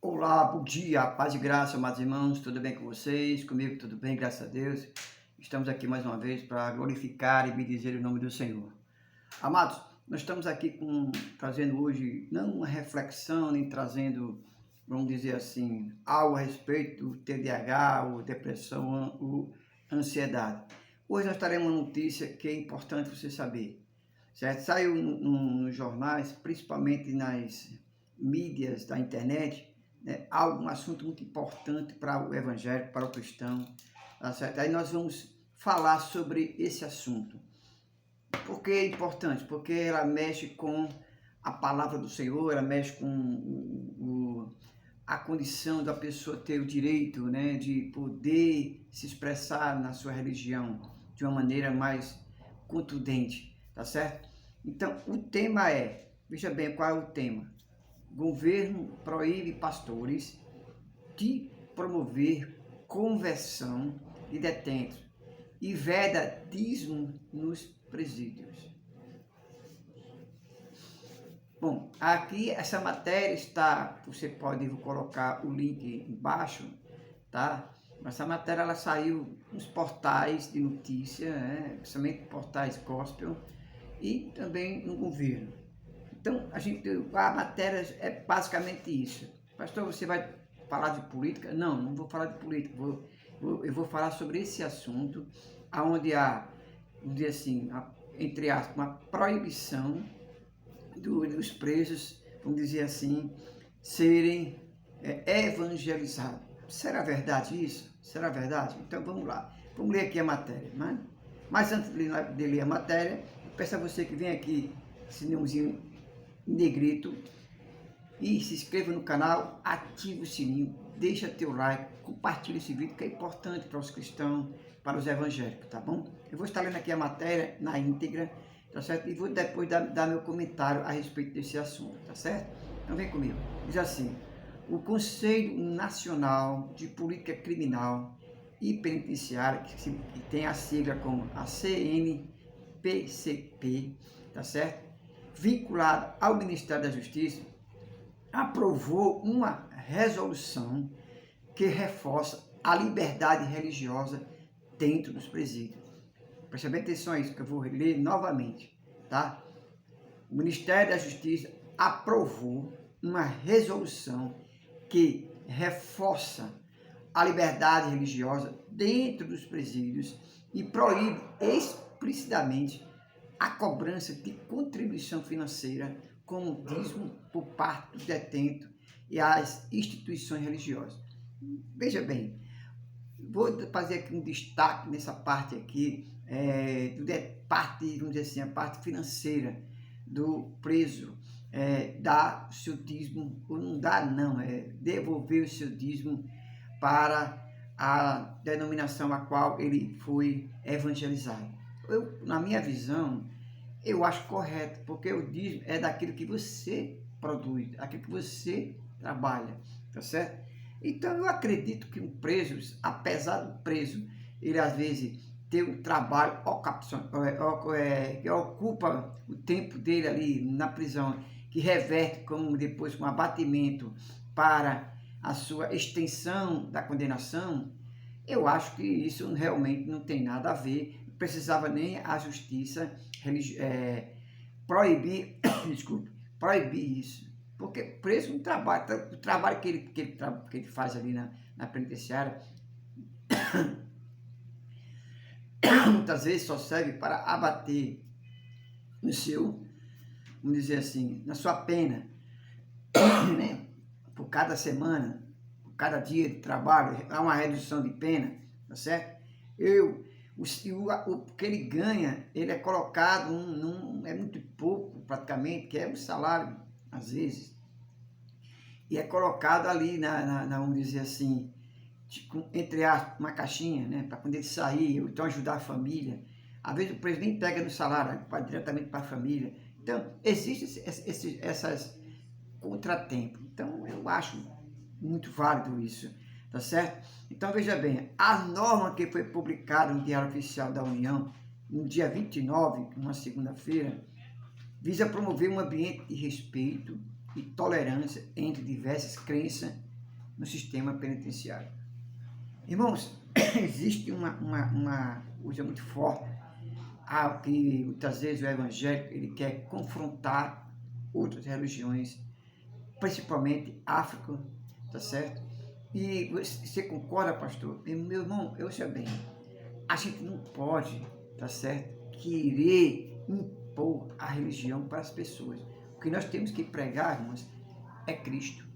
Olá, bom dia, paz e graça, amados irmãos, tudo bem com vocês? Comigo tudo bem, graças a Deus. Estamos aqui mais uma vez para glorificar e bendizer o nome do Senhor. Amados, nós estamos aqui trazendo hoje, não uma reflexão, nem trazendo, vamos dizer assim, algo a respeito do TDAH, ou depressão, ou ansiedade. Hoje nós teremos uma notícia que é importante você saber, certo? Saiu nos jornais, principalmente nas mídias da internet, né, um assunto muito importante para o evangélico, para o cristão, tá certo? Aí nós vamos falar sobre esse assunto. Por que é importante? Porque ela mexe com a palavra do Senhor, ela mexe com a condição da pessoa ter o direito, né, de poder se expressar na sua religião de uma maneira mais contundente, tá certo? Então, o tema veja bem qual é o tema. Governo proíbe pastores de promover conversão de detentos e veda dízimo nos presídios. Bom, aqui essa matéria está, você pode colocar o link embaixo, tá? Essa matéria ela saiu nos portais de notícia, né? Principalmente portais gospel e também no governo. Então, a matéria é basicamente isso. Pastor, você vai falar de política? Não, não vou falar de política. Eu vou falar sobre esse assunto, onde há, vamos dizer assim, entre aspas, uma proibição dos presos, vamos dizer assim, serem evangelizados. Será verdade isso? Será verdade? Então, vamos lá. Vamos ler aqui a matéria, né? Mas antes de ler a matéria, peço a você que vem aqui, sinãozinho negrito, e se inscreva no canal, ative o sininho, deixa teu like, compartilha esse vídeo que é importante para os cristãos, para os evangélicos, tá bom? Eu vou estar lendo aqui a matéria na íntegra, tá certo? E vou depois dar meu comentário a respeito desse assunto, tá certo? Então vem comigo. Diz assim: o Conselho Nacional de Política Criminal e Penitenciária, que tem a sigla como a CNPCP, tá certo? Vinculada ao Ministério da Justiça, aprovou uma resolução que reforça a liberdade religiosa dentro dos presídios. Preste bem atenção a isso, que eu vou ler novamente, tá? O Ministério da Justiça aprovou uma resolução que reforça a liberdade religiosa dentro dos presídios e proíbe explicitamente a cobrança de contribuição financeira como dízimo por parte do detento e as instituições religiosas. Veja bem, vou fazer aqui um destaque nessa parte aqui, parte, vamos dizer assim, a parte financeira do preso, dar o seu dízimo, ou não dar não, devolver o seu dízimo para a denominação a qual ele foi evangelizado. Na minha visão, eu acho correto, porque o dízimo é daquilo que você produz, aquilo que você trabalha, tá certo? Então eu acredito que um preso, apesar do preso, ele às vezes ter um trabalho que ocupa o tempo dele ali na prisão, que reverte como depois com abatimento para a sua extensão da condenação, eu acho que isso realmente não tem nada a ver, não precisava nem a justiça proibir, desculpe, proibir isso, porque preso não trabalha, o trabalho que ele faz ali na penitenciária, muitas vezes só serve para abater no seu, vamos dizer assim, na sua pena, né? Por cada semana, por cada dia de trabalho, há uma redução de pena, tá certo? O que ele ganha, ele é colocado é muito pouco praticamente, que é um salário, às vezes, e é colocado ali vamos dizer assim, tipo, entre aspas, uma caixinha, né, para quando ele sair, ou então ajudar a família. Às vezes o preço nem pega no salário, vai diretamente para a família. Então, existem essas contratempos. Então, eu acho muito válido isso, tá certo? Então, veja bem, a norma que foi publicada no Diário Oficial da União, no dia 29, uma segunda-feira, visa promover um ambiente de respeito e tolerância entre diversas crenças no sistema penitenciário. Irmãos, existe uma coisa muito forte, que muitas vezes o evangélico ele quer confrontar outras religiões, principalmente África, tá certo? E você concorda, pastor? E, meu irmão, eu sei bem, a gente não pode, tá certo, querer impor a religião para as pessoas. O que nós temos que pregar, irmãos, é Cristo.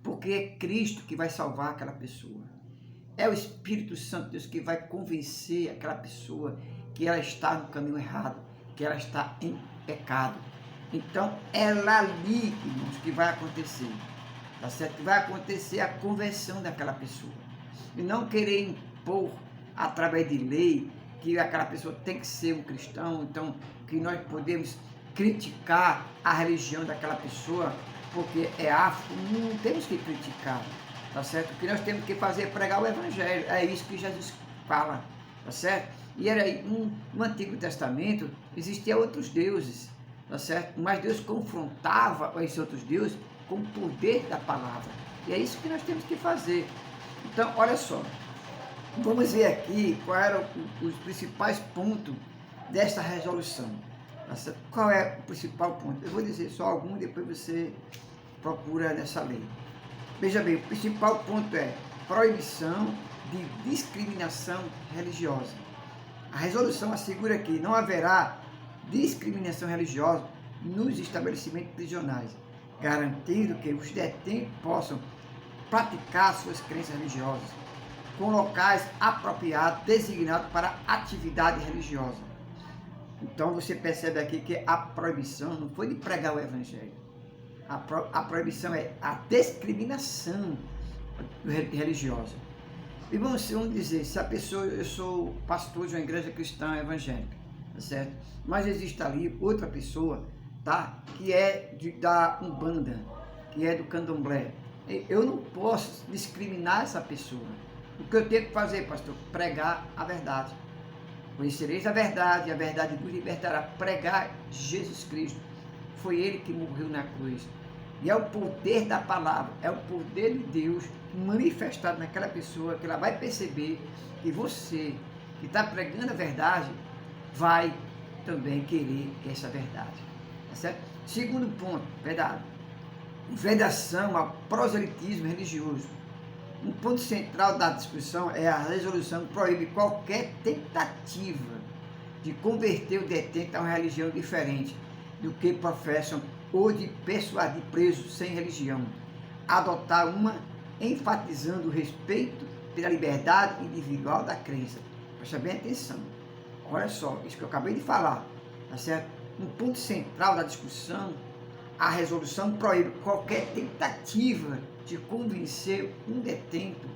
Porque é Cristo que vai salvar aquela pessoa. É o Espírito Santo de Deus que vai convencer aquela pessoa que ela está no caminho errado, que ela está em pecado. Então, é lá ali, irmãos, que vai acontecer. Tá certo? Que vai acontecer a conversão daquela pessoa. E não querer impor, através de lei, que aquela pessoa tem que ser um cristão, então, que nós podemos criticar a religião daquela pessoa, porque é África, não temos que criticar, tá certo? O que nós temos que fazer é pregar o Evangelho, é isso que Jesus fala, tá certo? E era no Antigo Testamento, existiam outros deuses, tá certo? Mas Deus confrontava esses outros deuses com o poder da palavra, e é isso que nós temos que fazer. Então, olha só, vamos ver aqui quais eram os principais pontos desta resolução. Qual é o principal ponto? Eu vou dizer só algum, depois você procura nessa lei. Veja bem, o principal ponto é proibição de discriminação religiosa. A resolução assegura que não haverá discriminação religiosa nos estabelecimentos prisionais, garantindo que os detentos possam praticar suas crenças religiosas com locais apropriados, designados para atividade religiosa. Então você percebe aqui que a proibição não foi de pregar o Evangelho. A proibição é a discriminação religiosa. E vamos dizer, se a pessoa, eu sou pastor de uma igreja cristã evangélica, tá certo? Mas existe ali outra pessoa, tá? Que é da Umbanda, que é do Candomblé. Eu não posso discriminar essa pessoa. O que eu tenho que fazer, pastor? Pregar a verdade. Conhecereis a verdade vos libertará. Pregar Jesus Cristo. Foi Ele que morreu na cruz. E é o poder da palavra, é o poder de Deus manifestado naquela pessoa, que ela vai perceber que você, que está pregando a verdade, vai também querer essa verdade. Tá certo? Segundo ponto, verdade. Vedação ao proselitismo religioso. Um ponto central da discussão é a resolução que proíbe qualquer tentativa de converter o detento a uma religião diferente do que professam ou de persuadir presos sem religião. Adotar uma enfatizando o respeito pela liberdade individual da crença. Presta bem atenção. Olha só, isso que eu acabei de falar, tá certo? Um ponto central da discussão, a resolução proíbe qualquer tentativa de convencer um detento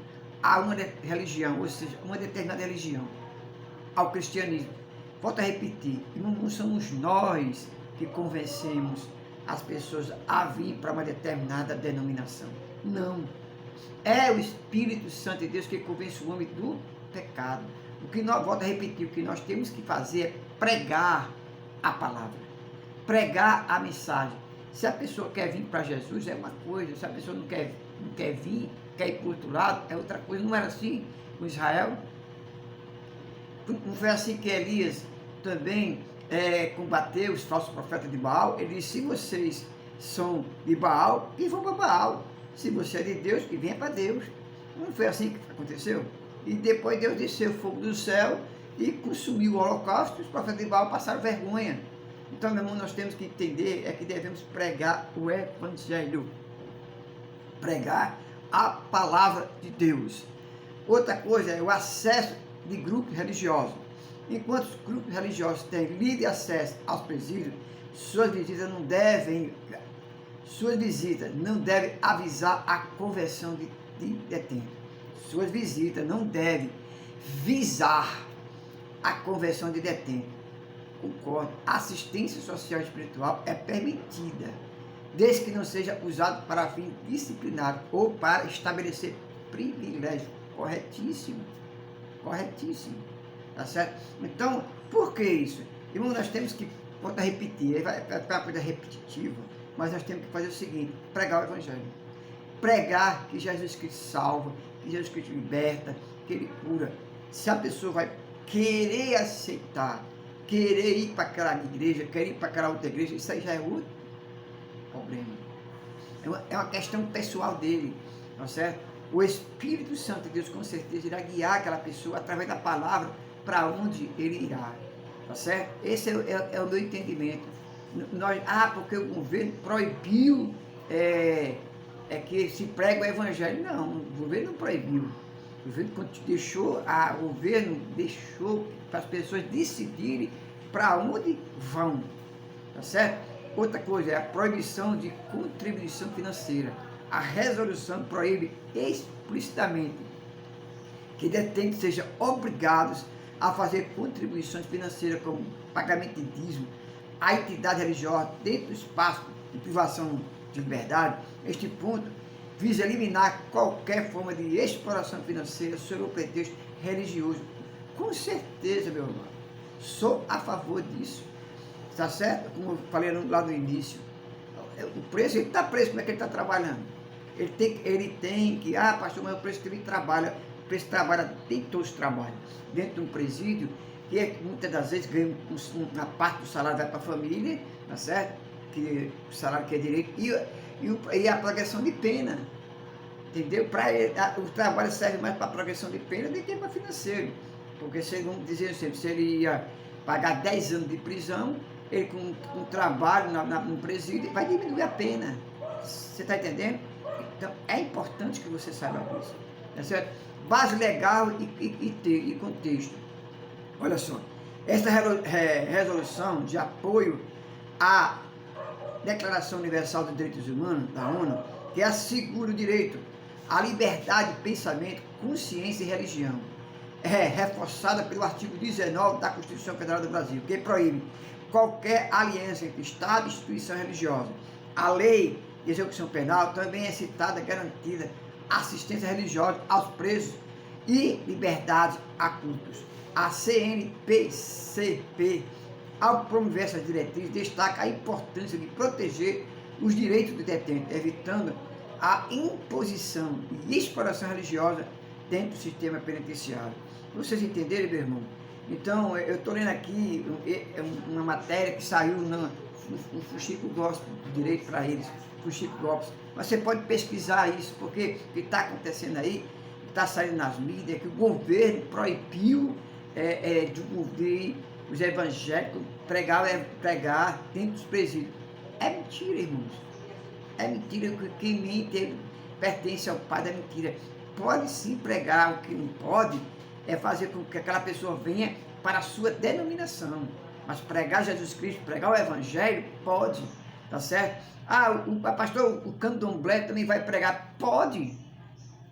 a uma religião, ou seja, uma determinada religião, ao cristianismo. Volto a repetir, não somos nós que convencemos as pessoas a vir para uma determinada denominação. Não. É o Espírito Santo de Deus que convence o homem do pecado. Volto a repetir, o que nós temos que fazer é pregar a palavra, pregar a mensagem. Se a pessoa quer vir para Jesus, é uma coisa. Se a pessoa não quer vir, quer ir para o outro lado, é outra coisa. Não era assim com Israel? Não foi assim que Elias também combateu os falsos profetas de Baal? Ele disse, se vocês são de Baal, que vão para Baal. Se você é de Deus, que venha para Deus. Não foi assim que aconteceu? E depois Deus desceu fogo do céu e consumiu o holocausto, e os profetas de Baal passaram vergonha. Então, meu irmão, nós temos que entender que devemos pregar o Evangelho. Pregar a palavra de Deus. Outra coisa é o acesso de grupos religiosos. Enquanto os grupos religiosos têm livre acesso aos presídios, suas visitas não devem avisar a conversão de detentos. Suas visitas não devem visar a conversão de detentos. Concordo. Assistência social e espiritual é permitida, desde que não seja usado para fim disciplinário ou para estabelecer privilégio. Corretíssimo. Corretíssimo. Tá certo? Então, por que isso? Irmão, nós temos que, voltar a repetir, vai ficar uma coisa repetitiva, mas nós temos que fazer o seguinte, pregar o Evangelho. pregar que Jesus Cristo salva, que Jesus Cristo liberta, que Ele cura. Se a pessoa vai querer aceitar, querer ir para aquela igreja, querer ir para aquela outra igreja, isso aí já é outro problema. É uma questão pessoal dele, tá certo? O Espírito Santo de Deus com certeza irá guiar aquela pessoa através da palavra para onde ele irá, tá certo? Esse é o meu entendimento. Porque o governo proibiu que se prega o evangelho. Não, o governo não proibiu. O governo deixou para as pessoas decidirem para onde vão, tá certo? Outra coisa é a proibição de contribuição financeira. A resolução proíbe explicitamente que detentes sejam obrigados a fazer contribuições financeiras como pagamento de dízimo à entidade religiosa dentro do espaço de privação de liberdade. Este ponto visa eliminar qualquer forma de exploração financeira sob o pretexto religioso. Com certeza, meu irmão, sou a favor disso. Tá certo? Como eu falei lá no início, o preço, ele está preso, como é que ele está trabalhando? Ele tem que, pastor, mas o preço que ele trabalha, o preço que trabalha, tem todos os trabalhos. Dentro de um presídio, que muitas das vezes ganha uma parte do salário vai para a família, tá certo? Que o salário que é direito, e a progressão de pena, entendeu? O trabalho serve mais para a progressão de pena do que para financeiro, porque segundo dizia sempre, se ele ia pagar 10 anos de prisão, ele com um trabalho no presídio, vai diminuir a pena. Você está entendendo? Então, é importante que você saiba disso. Tá certo? Base legal e contexto. Olha só, essa resolução de apoio à Declaração Universal dos Direitos Humanos, da ONU, que assegura o direito à liberdade de pensamento, consciência e religião, é reforçada pelo artigo 19 da Constituição Federal do Brasil, que proíbe qualquer aliança entre Estado e instituição religiosa. A lei de execução penal também é citada garantida assistência religiosa aos presos e liberdade a cultos. A CNPCP, ao promover essas diretrizes, destaca a importância de proteger os direitos do detento, evitando a imposição e exploração religiosa dentro do sistema penitenciário. Para vocês entenderem, meu irmão, então eu estou lendo aqui uma matéria que saiu no Fuxico Gospel, Direito para Eles, Fuxico Gospel. Mas você pode pesquisar isso, porque o que está acontecendo aí, está saindo nas mídias, que o governo proibiu de os evangélicos pregar dentro dos presídios. É mentira, irmãos. É mentira, que quem mente pertence ao Pai da mentira. Pode sim pregar, o que não pode é fazer com que aquela pessoa venha para a sua denominação. Mas pregar Jesus Cristo, pregar o Evangelho, pode, tá certo? Pastor, o candomblé também vai pregar? Pode.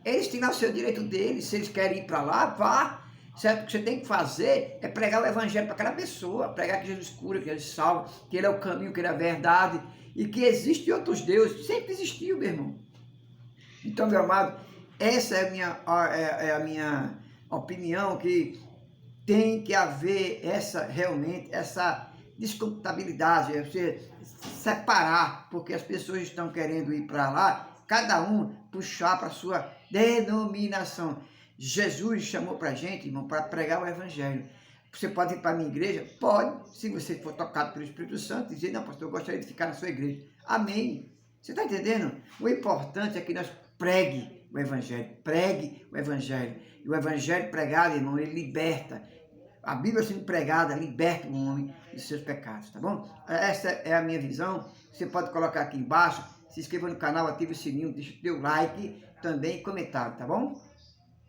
Eles têm lá o seu direito deles, se eles querem ir para lá, vá. Certo? O que você tem que fazer é pregar o Evangelho para aquela pessoa, pregar que Jesus cura, que Jesus salva, que Ele é o caminho, que Ele é a verdade, e que existem outros deuses. Sempre existiu, meu irmão. Então, meu amado, essa é a minha opinião, que tem que haver realmente essa descontabilidade, você separar, porque as pessoas estão querendo ir para lá, cada um puxar para a sua denominação. Jesus chamou para a gente, irmão, para pregar o Evangelho. Você pode ir para a minha igreja? Pode, se você for tocado pelo Espírito Santo, dizer, não, pastor, eu gostaria de ficar na sua igreja. Amém. Você está entendendo? O importante é que nós pregue o Evangelho. E o Evangelho pregado, irmão, ele liberta. A Bíblia sendo pregada liberta o homem dos seus pecados, tá bom? Essa é a minha visão. Você pode colocar aqui embaixo, se inscreva no canal, ative o sininho, deixa o teu like também e comentário, tá bom?